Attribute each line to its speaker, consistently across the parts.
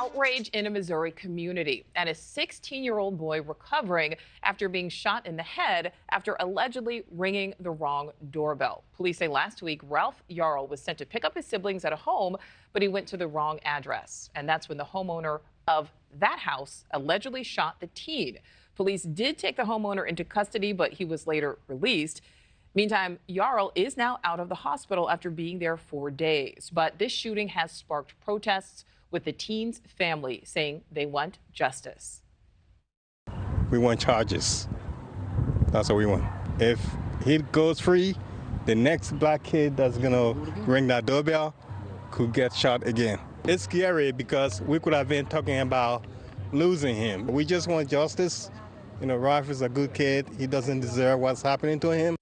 Speaker 1: Outrage in a Missouri community and a 16-year-old boy recovering after being shot in the head after allegedly ringing the wrong doorbell. Police say last week Ralph Yarl was sent to pick up his siblings at a home, but he went to the wrong address. And that's when the homeowner of that house allegedly shot the teen. Police did take the homeowner into custody, but he was later released. Meantime, Yarl is now out of the hospital after being there for days. But this shooting has sparked protests, with the teen's family saying they want justice.
Speaker 2: We want charges. That's what we want. If he goes free, the next black kid that's gonna ring that doorbell could get shot again. It's scary because we could have been talking about losing him. We just want justice. You know, Ralph is a good kid. He doesn't deserve what's happening to him.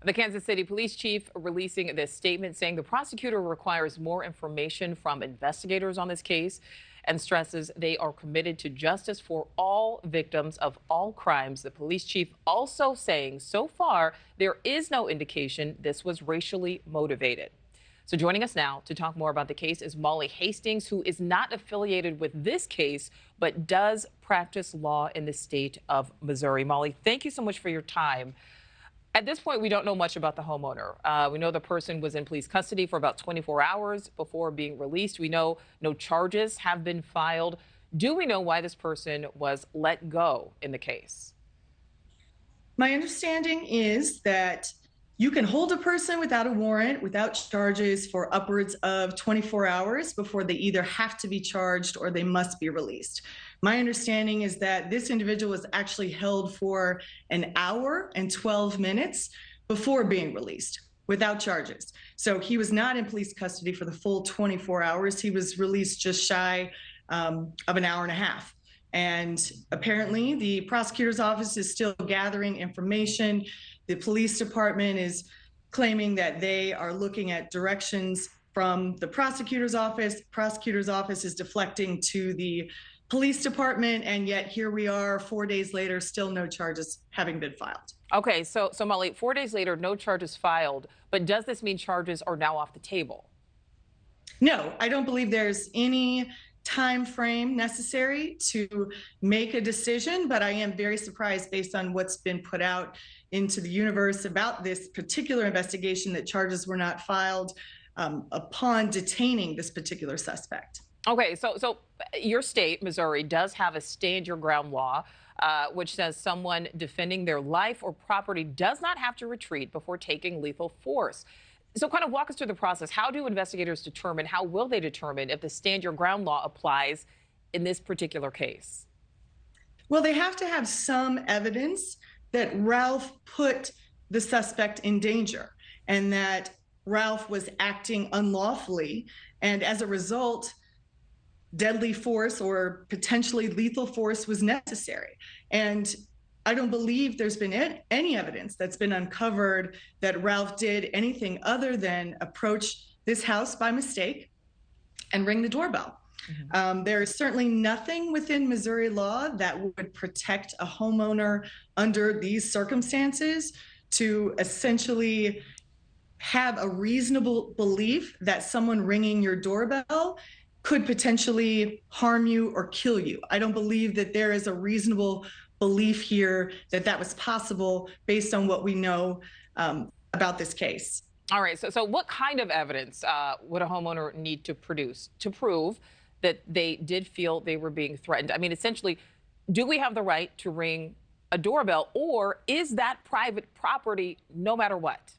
Speaker 1: The Kansas City police chief releasing this statement saying the prosecutor requires more information from investigators on this case and stresses they are committed to justice for all victims of all crimes. The police chief also saying so far there is no indication this was racially motivated. So joining us now to talk more about the case is Molly Hastings, who is not affiliated with this case, but does practice law in the state of Missouri. Molly, thank you so much for your time. At this point, we don't know much about the homeowner. We know the person was in police custody for about 24 hours before being released. We know no charges have been filed. Do we know why this person was let go in the case?
Speaker 3: My understanding is that you can hold a person without a warrant, without charges, for upwards of 24 hours before they either have to be charged or they must be released. My understanding is that this individual was actually held for an hour and 12 minutes before being released without charges. So he was not in police custody for the full 24 hours. He was released just shy of an hour and a half. And apparently the prosecutor's office is still gathering information. The police department is claiming that they are looking at directions from the prosecutor's office. Prosecutor's office is deflecting to the police department, and yet here we are 4 days later, still no charges having been filed.
Speaker 1: Okay, so Molly, 4 days later, no charges filed, but does this mean charges are now off the table?
Speaker 3: No, I don't believe there's any time frame necessary to make a decision, but I am very surprised based on what's been put out into the universe about this particular investigation that charges were not filed upon detaining this particular suspect.
Speaker 1: Okay, so your state, Missouri, does have a stand your ground law, which says someone defending their life or property does not have to retreat before taking lethal force. So kind of walk us through the process. How do investigators determine, how will they determine if the stand your ground law applies in this particular case?
Speaker 3: Well, they have to have some evidence that Ralph put the suspect in danger and that Ralph was acting unlawfully. And as a result, deadly force or potentially lethal force was necessary. And I don't believe there's been any evidence that's been uncovered that Ralph did anything other than approach this house by mistake and ring the doorbell. There is certainly nothing within Missouri law that would protect a homeowner under these circumstances to essentially have a reasonable belief that someone ringing your doorbell could potentially harm you or kill you. I don't believe that there is a reasonable belief here that that was possible based on what we know about this case.
Speaker 1: All right, so what kind of evidence would a homeowner need to produce to prove that they did feel they were being threatened? I mean, essentially, do we have the right to ring a doorbell, or is that private property no matter what?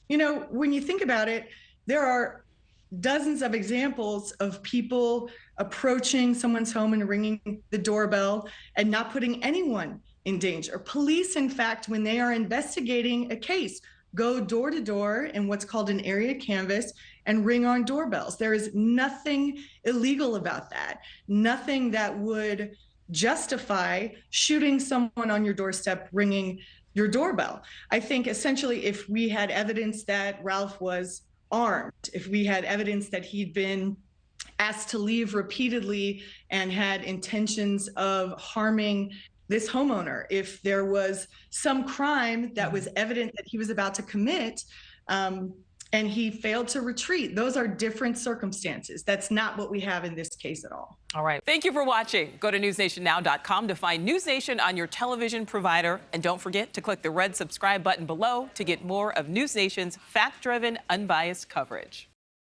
Speaker 3: You know, when you think about it, there are dozens of examples of people approaching someone's home and ringing the doorbell and not putting anyone in danger. Police, in fact, when they are investigating a case, go door to door in what's called an area canvass and ring on doorbells. There is nothing illegal about that, nothing that would justify shooting someone on your doorstep ringing your doorbell. I think essentially if we had evidence that Ralph was armed, if we had evidence that he'd been asked to leave repeatedly and had intentions of harming this homeowner, if there was some crime that was evident that he was about to commit, and he failed to retreat. Those are different circumstances. That's not what we have in this case at all.
Speaker 1: All right. Thank you for watching. Go to newsnationnow.com to find NewsNation on your television provider. And don't forget to click the red subscribe button below to get more of NewsNation's fact-driven, unbiased coverage.